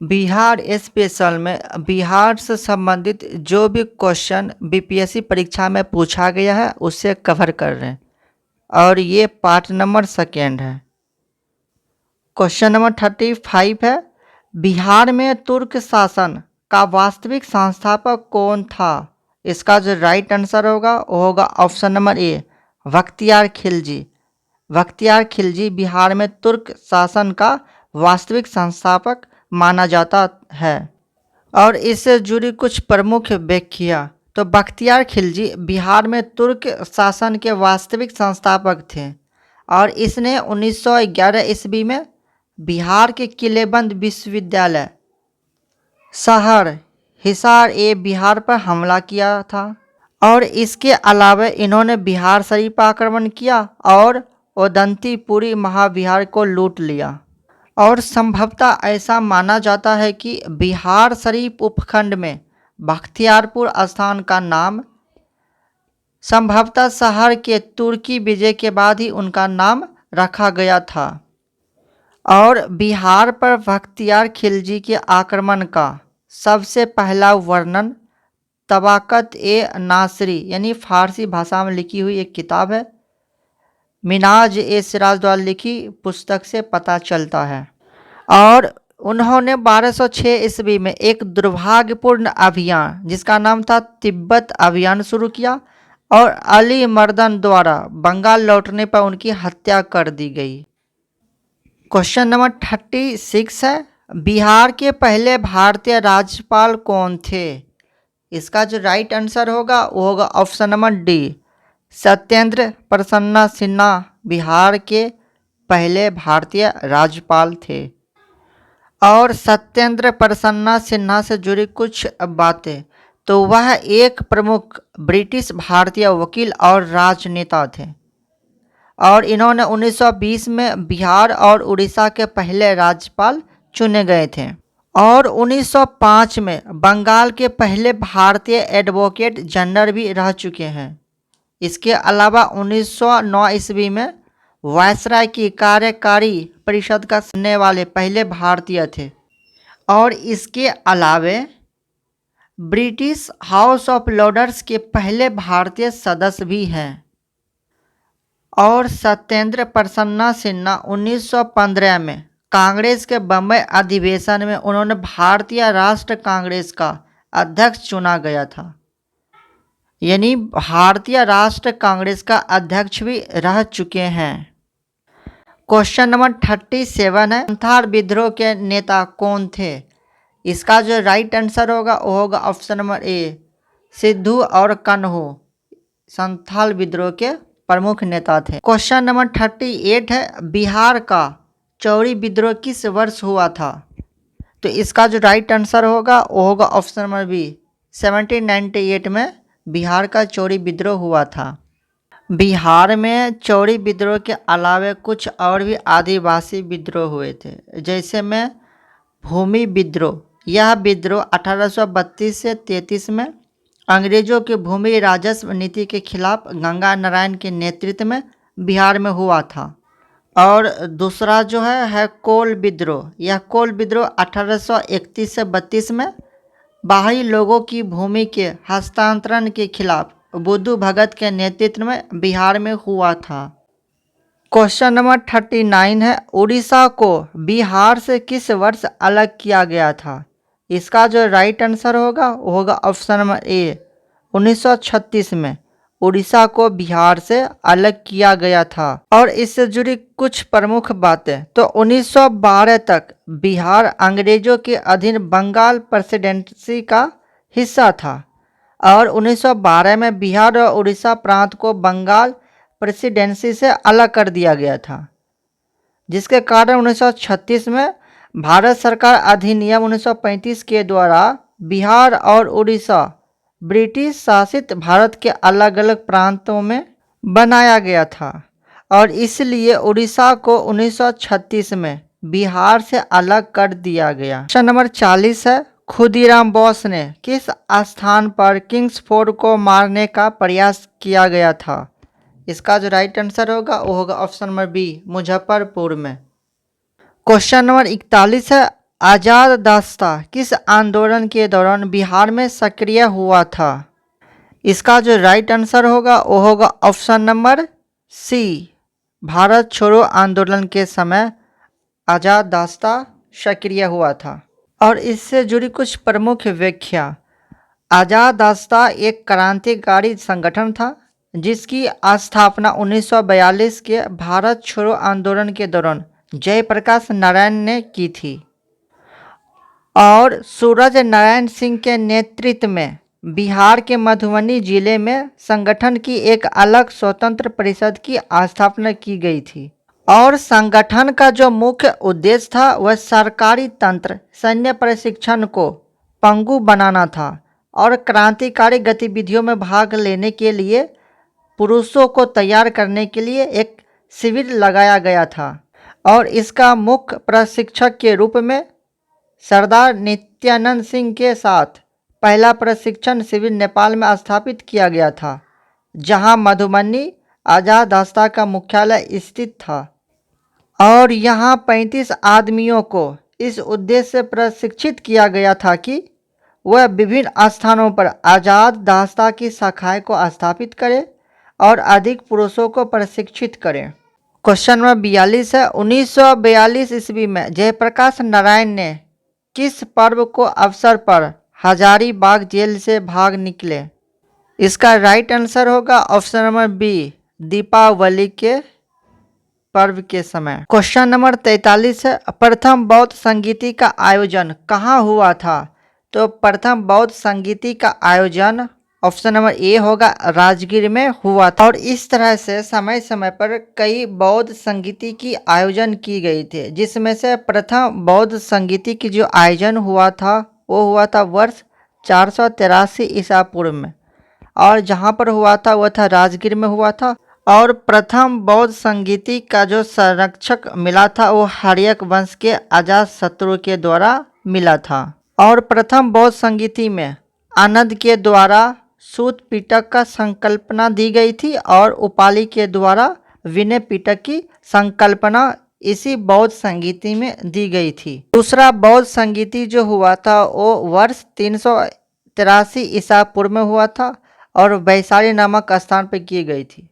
Bihar special में बिहार से संबंधित जो भी क्वेश्चन बीपीएससी परीक्षा में पूछा गया है उससे कवर कर रहे हैं और ये पार्ट नंबर सेकेंड है। क्वेश्चन नंबर 35 है, बिहार में तुर्क शासन का वास्तविक संस्थापक कौन था? इसका जो राइट आंसर होगा वो होगा option number A, Bakhtiyar Khilji. Bakhtiyar Khilji Bihar में तुर्क शासन का वास्तविक संस्थापक माना जाता है। और इससे जुड़ी कुछ प्रमुख व्याख्या, तो बख्तियार खिलजी बिहार में तुर्क शासन के वास्तविक संस्थापक थे और इसने 1911 ईस्वी में बिहार के किलेबंद विश्वविद्यालय शहर हिसार ए बिहार पर हमला किया था। और इसके अलावा इन्होंने बिहार शरीफ पर आक्रमण किया और ओदंतीपुरी महाविहार को लूट लिया। और संभवतः ऐसा माना जाता है कि बिहार शरीफ उपखंड में बख्तियारपुर स्थान का नाम संभवतः शहर के तुर्की विजय के बाद ही उनका नाम रखा गया था। और बिहार पर बख्तियार खिलजी के आक्रमण का सबसे पहला वर्णन तबाकत ए नासरी यानी फारसी भाषा में लिखी हुई एक किताब है, मिनाज ए सिराज द्वारा लिखी पुस्तक से पता चलता है। और उन्होंने 1206 ईस्वी में एक दुर्भाग्यपूर्ण अभियान जिसका नाम था तिब्बत अभियान शुरू किया और अली मर्दन द्वारा बंगाल लौटने पर उनकी हत्या कर दी गई। क्वेश्चन नंबर 36 है, बिहार के पहले भारतीय राज्यपाल कौन थे? इसका जो राइट आंसर होगा वो होगा option number D, Satyendra Prasanna Sinha Bihar के पहले भारतीय राज्यपाल थे। और सत्येंद्र प्रसन्ना सिन्हा से जुड़ी कुछ बातें, तो वह एक प्रमुख ब्रिटिश भारतीय वकील और राजनेता थे और इन्होंने 1920 में बिहार और उड़ीसा के पहले राज्यपाल चुने गए थे। और 1905 में बंगाल के पहले भारतीय एडवोकेट जनरल भी रह चुके हैं। इसके अलावा 1909 ईस्वी में वायसराय की कार्यकारी परिषद का सुनने वाले पहले भारतीय थे। और इसके अलावे ब्रिटिश हाउस ऑफ लॉर्ड्स के पहले भारतीय सदस्य भी हैं। और सत्येंद्र प्रसन्ना सिन्हा 1915 में कांग्रेस के बम्बई अधिवेशन में उन्होंने भारतीय राष्ट्र कांग्रेस का अध्यक्ष चुना गया था, यानी भारतीय राष्ट्र कांग्रेस का अध्यक्ष भी रह चुके हैं। क्वेश्चन नंबर 37 है, संथाल विद्रोह के नेता कौन थे? इसका जो राइट आंसर होगा वो होगा ऑप्शन नंबर ए, सिद्धू और कन्हू संथाल विद्रोह के प्रमुख नेता थे। क्वेश्चन नंबर 38 है, बिहार का चौरी विद्रोह किस वर्ष हुआ था? तो इसका जो राइट आंसर होगा वो होगा ऑप्शन नंबर बी, 1798 में बिहार का चौरी विद्रोह हुआ था। बिहार में चौरी विद्रोह के अलावा कुछ और भी आदिवासी विद्रोह हुए थे, जैसे में भूमि विद्रोह। यह विद्रोह 1832 से 33 में अंग्रेजों की भूमि राजस्व नीति के खिलाफ गंगा नारायण के नेतृत्व में बिहार में हुआ था। और दूसरा जो है कोल विद्रोह। यह कोल विद्रोह 1831 से 32 में बाहरी लोगों की भूमि के हस्तांतरण के खिलाफ बुद्धू भगत के नेतृत्व में बिहार में हुआ था। क्वेश्चन नंबर 39 है, उड़ीसा को बिहार से किस वर्ष अलग किया गया था? इसका जो राइट आंसर होगा वो होगा ऑप्शन नंबर ए, 1936 में उड़ीसा को बिहार से अलग किया गया था। और इससे जुड़ी कुछ प्रमुख बातें, तो 1912 तक बिहार अंग्रेजों के अधीन बंगाल प्रेसिडेंसी का हिस्सा था और 1912 में बिहार और उड़ीसा प्रांत को बंगाल प्रेसिडेंसी से अलग कर दिया गया था, जिसके कारण 1936 में भारत सरकार अधिनियम 1935 के द्वारा बिहार और उड़ीसा ब्रिटिश शासित भारत के अलग अलग प्रांतों में बनाया गया था। और इसलिए उड़ीसा को 1936 में बिहार से अलग कर दिया गया। क्वेश्चन नंबर 40 है, खुदीराम बोस ने किस स्थान पर किंग्सफोर्ड को मारने का प्रयास किया गया था? इसका जो राइट आंसर होगा वो होगा ऑप्शन नंबर बी, मुजफ्फरपुर में। क्वेश्चन नंबर 41 है, आज़ाद दास्ता किस आंदोलन के दौरान बिहार में सक्रिय हुआ था? इसका जो राइट आंसर होगा वो होगा ऑप्शन नंबर सी, भारत छोड़ो आंदोलन के समय आज़ाद दास्ता सक्रिय हुआ था। और इससे जुड़ी कुछ प्रमुख व्याख्या। आज़ाद दास्ता एक क्रांतिकारी संगठन था जिसकी स्थापना 1942 के भारत छोड़ो आंदोलन के दौरान जयप्रकाश नारायण ने की थी और सूरज नारायण सिंह के नेतृत्व में बिहार के मधुबनी जिले में संगठन की एक अलग स्वतंत्र परिषद की स्थापना की गई थी। और संगठन का जो मुख्य उद्देश्य था वह सरकारी तंत्र सैन्य प्रशिक्षण को पंगु बनाना था और क्रांतिकारी गतिविधियों में भाग लेने के लिए पुरुषों को तैयार करने के लिए एक शिविर लगाया गया था। और इसका मुख्य प्रशिक्षक के रूप में सरदार नित्यानंद सिंह के साथ पहला प्रशिक्षण शिविर नेपाल में स्थापित किया गया था, जहां मधुबनी आज़ाद दास्ता का मुख्यालय स्थित था। और यहां 35 आदमियों को इस उद्देश्य से प्रशिक्षित किया गया था कि वह विभिन्न स्थानों पर आज़ाद दास्ता की शाखाएं को स्थापित करें और अधिक पुरुषों को प्रशिक्षित करें। क्वेश्चन नंबर 42 है, 1942 ईस्वी में जयप्रकाश नारायण ने किस पर्व को अवसर पर हजारीबाग जेल से भाग निकले? इसका राइट आंसर होगा ऑप्शन नंबर बी, दीपावली के पर्व के समय। क्वेश्चन नंबर 43 है, प्रथम बौद्ध संगीति का आयोजन कहाँ हुआ था? तो प्रथम बौद्ध संगीति का आयोजन ऑप्शन नंबर ए होगा, राजगीर में हुआ था। और इस तरह से समय समय पर कई बौद्ध संगीति की आयोजन की गई थे, जिसमें से प्रथम बौद्ध संगीति की जो आयोजन हुआ था वो हुआ था वर्ष 483 ईसा पूर्व में, और जहाँ पर हुआ था वह था राजगीर में हुआ था। और प्रथम बौद्ध संगीति का जो संरक्षक मिला था वो हर्यक वंश के अजातशत्रु के द्वारा मिला था। और प्रथम बौद्ध संगीति में आनंद के द्वारा सूत पिटक का संकल्पना दी गई थी और उपाली के द्वारा विनय पिटक की संकल्पना इसी बौद्ध संगीति में दी गई थी। दूसरा बौद्ध संगीति जो हुआ था वो वर्ष 383 ईसा पूर्व में हुआ था और वैशाली नामक स्थान पर की गई थी।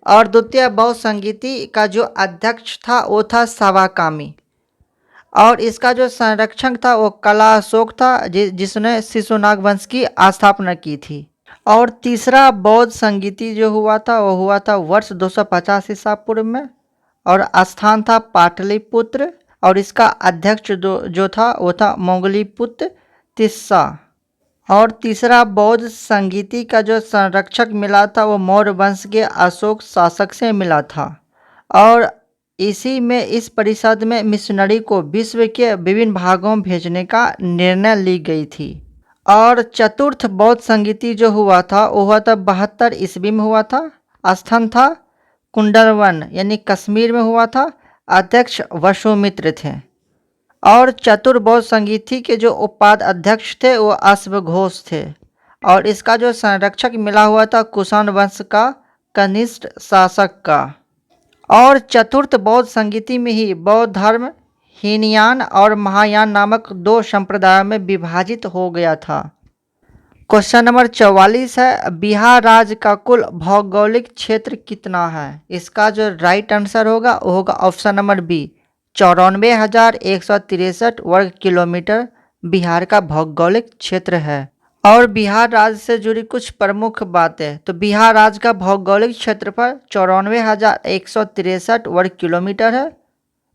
और द्वितीय बौद्ध संगीति का जो अध्यक्ष था वो था सावाकामी, और इसका जो संरक्षक था वो कला अशोक था, जिसने शिशुनाग वंश की स्थापना की थी। और तीसरा बौद्ध संगीति जो हुआ था वो हुआ था वर्ष 250 ईसा पूर्व में, और स्थान था पाटलिपुत्र, और इसका अध्यक्ष जो था वो था मोगलीपुत्र तिस्सा। और तीसरा बौद्ध संगीति का जो संरक्षक मिला था वो मौर्य वंश के अशोक शासक से मिला था। और इसी में इस परिषद में मिशनरी को विश्व के विभिन्न भागों में भेजने का निर्णय ली गई थी। और चतुर्थ बौद्ध संगीति जो हुआ था वो हुआ था 72 ईस्वी में हुआ था। स्थान था कुंडलवन यानी कश्मीर में हुआ था। अध्यक्ष वसुमित्र थे। और चतुर्बौद्ध संगीति के जो उपाध्यक्ष थे वो अश्वघोष थे। और इसका जो संरक्षक मिला हुआ था कुषाण वंश का कनिष्ठ शासक का। और चतुर्थ बौद्ध संगीति में ही बौद्ध धर्म हीनयान और महायान नामक 2 संप्रदायों में विभाजित हो गया था। क्वेश्चन नंबर 44 है, बिहार राज्य का कुल भौगोलिक क्षेत्र कितना है? इसका जो राइट आंसर होगा वो होगा ऑप्शन नंबर बी, 94,163 वर्ग किलोमीटर बिहार का भौगोलिक क्षेत्र है। और बिहार राज्य से जुड़ी कुछ प्रमुख बातें। तो बिहार राज्य का भौगोलिक क्षेत्रफल 94,163 वर्ग किलोमीटर है,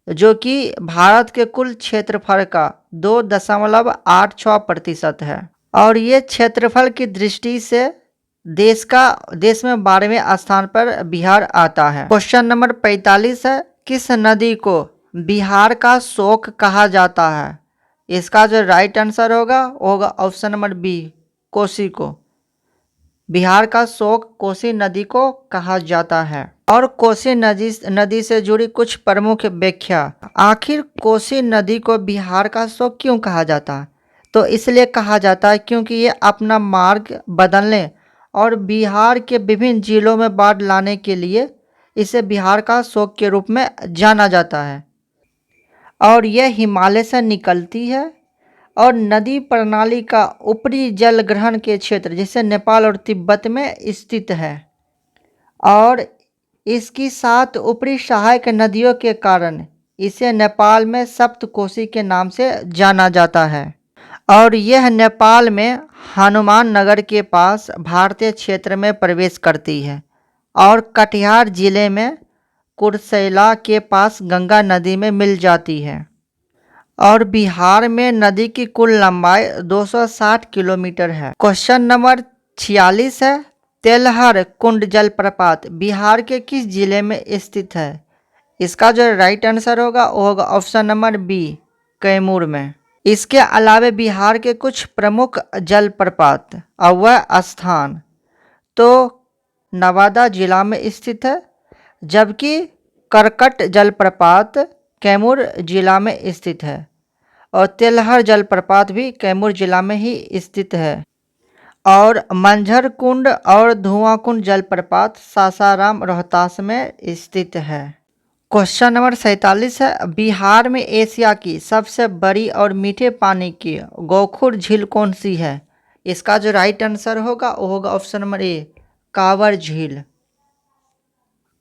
जो कि भारत के कुल क्षेत्रफल का 2.86% है। और ये क्षेत्रफल की दृष्टि से देश में 12वें स्थान पर बिहार आता है। क्वेश्चन नंबर 45 है, किस नदी को बिहार का शोक कहा जाता है? इसका जो राइट आंसर होगा वो होगा ऑप्शन नंबर बी, कोसी को। बिहार का शोक कोसी नदी को कहा जाता है। और कोसी नदी से जुड़ी कुछ प्रमुख व्याख्या। आखिर कोसी नदी को बिहार का शोक क्यों कहा जाता है? तो इसलिए कहा जाता है क्योंकि ये अपना मार्ग बदलने और बिहार के विभिन्न जिलों में बाढ़ लाने के लिए इसे बिहार का शोक के रूप में जाना जाता है। और यह हिमालय से निकलती है और नदी प्रणाली का ऊपरी जल ग्रहण के क्षेत्र जैसे नेपाल और तिब्बत में स्थित है और इसकी 7 ऊपरी सहायक नदियों के कारण इसे नेपाल में सप्तकोशी के नाम से जाना जाता है और यह नेपाल में हनुमान नगर के पास भारतीय क्षेत्र में प्रवेश करती है और कटिहार जिले में कुर्सेला के पास गंगा नदी में मिल जाती है और बिहार में नदी की कुल लंबाई 260 किलोमीटर है। क्वेश्चन नंबर 46 है, तेलहर कुंड जलप्रपात बिहार के किस जिले में स्थित है? इसका जो राइट आंसर होगा वो होगा ऑप्शन नंबर बी, कैमूर में। इसके अलावे बिहार के कुछ प्रमुख जलप्रपात और वह स्थान तो नवादा जिला में स्थित है, जबकि करकट जलप्रपात कैमूर जिला में स्थित है और तेलहर जलप्रपात भी कैमूर जिला में ही स्थित है और मंझर कुंड और धुआं कुंड जलप्रपात सासाराम रोहतास में स्थित है। क्वेश्चन नंबर 47 है, बिहार में एशिया की सबसे बड़ी और मीठे पानी की गोखुर झील कौन सी है? इसका जो राइट आंसर होगा वो होगा ऑप्शन नंबर ए, कांवर झील।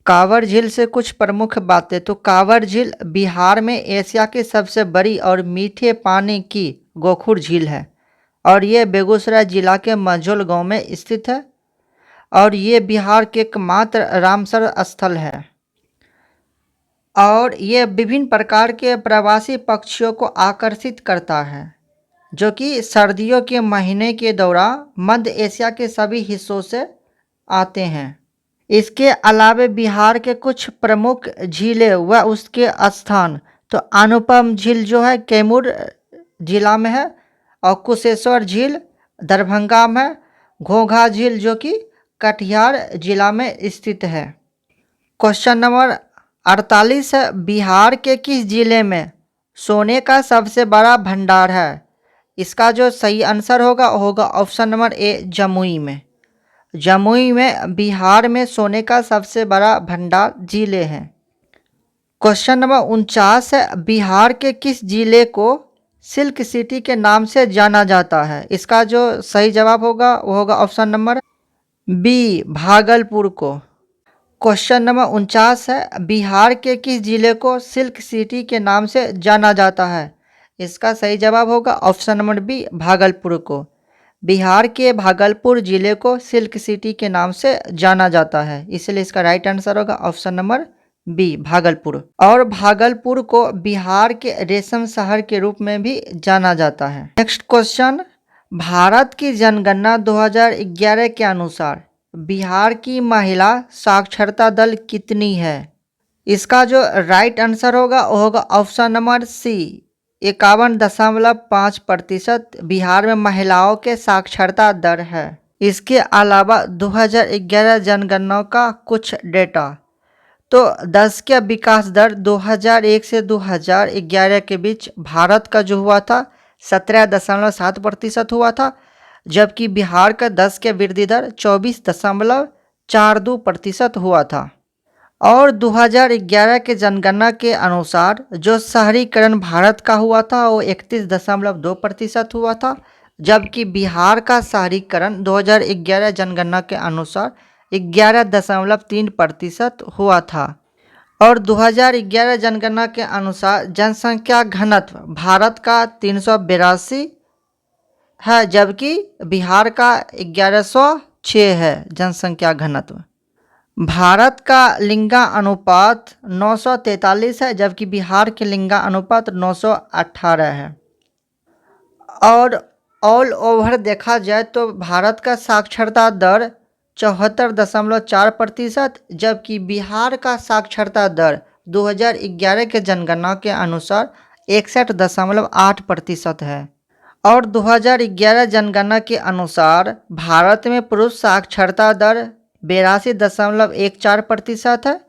कांवर झील से कुछ प्रमुख बातें तो कांवर झील बिहार में एशिया की सबसे बड़ी और मीठे पानी की गोखुर झील है और ये बेगूसराय जिला के मंझौल गांव में स्थित है और ये बिहार के एकमात्र रामसर स्थल है और ये विभिन्न प्रकार के प्रवासी पक्षियों को आकर्षित करता है जो कि सर्दियों के महीने के दौरान मध्य एशिया के सभी हिस्सों से आते हैं। इसके अलावा बिहार के कुछ प्रमुख झीलें व उसके स्थान तो अनुपम झील जो है कैमूर जिला में है और कुशेश्वर झील दरभंगा में, घोघा झील जो कि कटिहार जिला में स्थित है। क्वेश्चन नंबर 48 है, बिहार के किस जिले में सोने का सबसे बड़ा भंडार है? इसका जो सही आंसर होगा वो होगा ऑप्शन नंबर ए, जमुई में। जमुई में बिहार में सोने का सबसे बड़ा भंडार जिले हैं। क्वेश्चन नंबर 49 है, बिहार के किस जिले को सिल्क सिटी के नाम से जाना जाता है? इसका जो सही जवाब होगा वो होगा ऑप्शन नंबर बी, भागलपुर को। क्वेश्चन नंबर 49 है, बिहार के किस जिले को सिल्क सिटी के नाम से जाना जाता है? इसका सही जवाब होगा ऑप्शन नंबर बी, भागलपुर को। बिहार के भागलपुर जिले को सिल्क सिटी के नाम से जाना जाता है, इसलिए इसका राइट आंसर होगा ऑप्शन नंबर बी, भागलपुर। और भागलपुर को बिहार के रेशम शहर के रूप में भी जाना जाता है। नेक्स्ट क्वेश्चन, भारत की जनगणना 2011 के अनुसार बिहार की महिला साक्षरता दर कितनी है? इसका जो राइट आंसर होगा वो होगा ऑप्शन नंबर सी, 51.5% बिहार में महिलाओं के साक्षरता दर है। इसके अलावा 2011 जनगणना का कुछ डेटा तो 10 के विकास दर 2001 से 2011 के बीच भारत का जो हुआ था 17.7% हुआ था, जबकि बिहार का 10 के वृद्धि दर 24.42% हुआ था। और 2011 के जनगणना के अनुसार जो शहरीकरण भारत का हुआ था वो 31.2% हुआ था, जबकि बिहार का शहरीकरण 2011 जनगणना के अनुसार 11.3% हुआ था। और 2011 जनगणना के अनुसार जनसंख्या घनत्व भारत का 382 है, जबकि बिहार का 1106 है जनसंख्या घनत्व। भारत का लिंगा अनुपात 943 है, जबकि बिहार के लिंगा अनुपात 918 है। और ऑल ओवर देखा जाए तो भारत का साक्षरता दर 74.4%, जबकि बिहार का साक्षरता दर 2011 के जनगणना के अनुसार 61.8% है। और 2011 जनगणना के अनुसार भारत में पुरुष साक्षरता दर 82.14% है,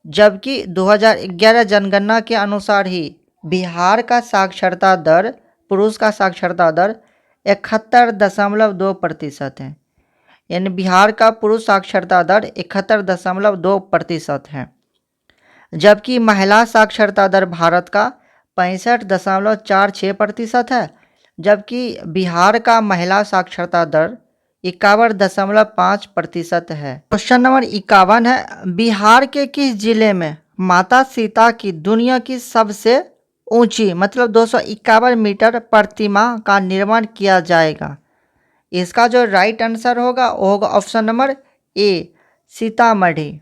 जबकि 2011 जनगणना के अनुसार ही बिहार का साक्षरता दर पुरुष का साक्षरता दर 71.2% है, यानी बिहार का पुरुष साक्षरता दर 71.2% है, जबकि महिला साक्षरता दर भारत का 65.46% है, जबकि बिहार का महिला साक्षरता दर 51.5% है। क्वेश्चन नंबर 51 है, बिहार के किस जिले में माता सीता की दुनिया की सबसे ऊंची मतलब 251 मीटर प्रतिमा का निर्माण किया जाएगा? इसका जो राइट आंसर होगा वो होगा ऑप्शन नंबर ए, सीतामढ़ी।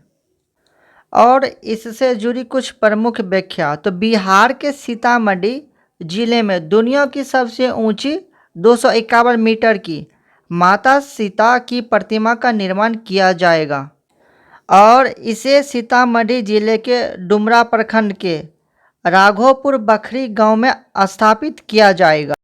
और इससे जुड़ी कुछ प्रमुख व्याख्या, तो बिहार के सीतामढ़ी जिले में दुनिया की सबसे ऊंची 251 मीटर की माता सीता की प्रतिमा का निर्माण किया जाएगा और इसे सीतामढ़ी जिले के डुमरा प्रखंड के राघोपुर बखरी गांव में स्थापित किया जाएगा।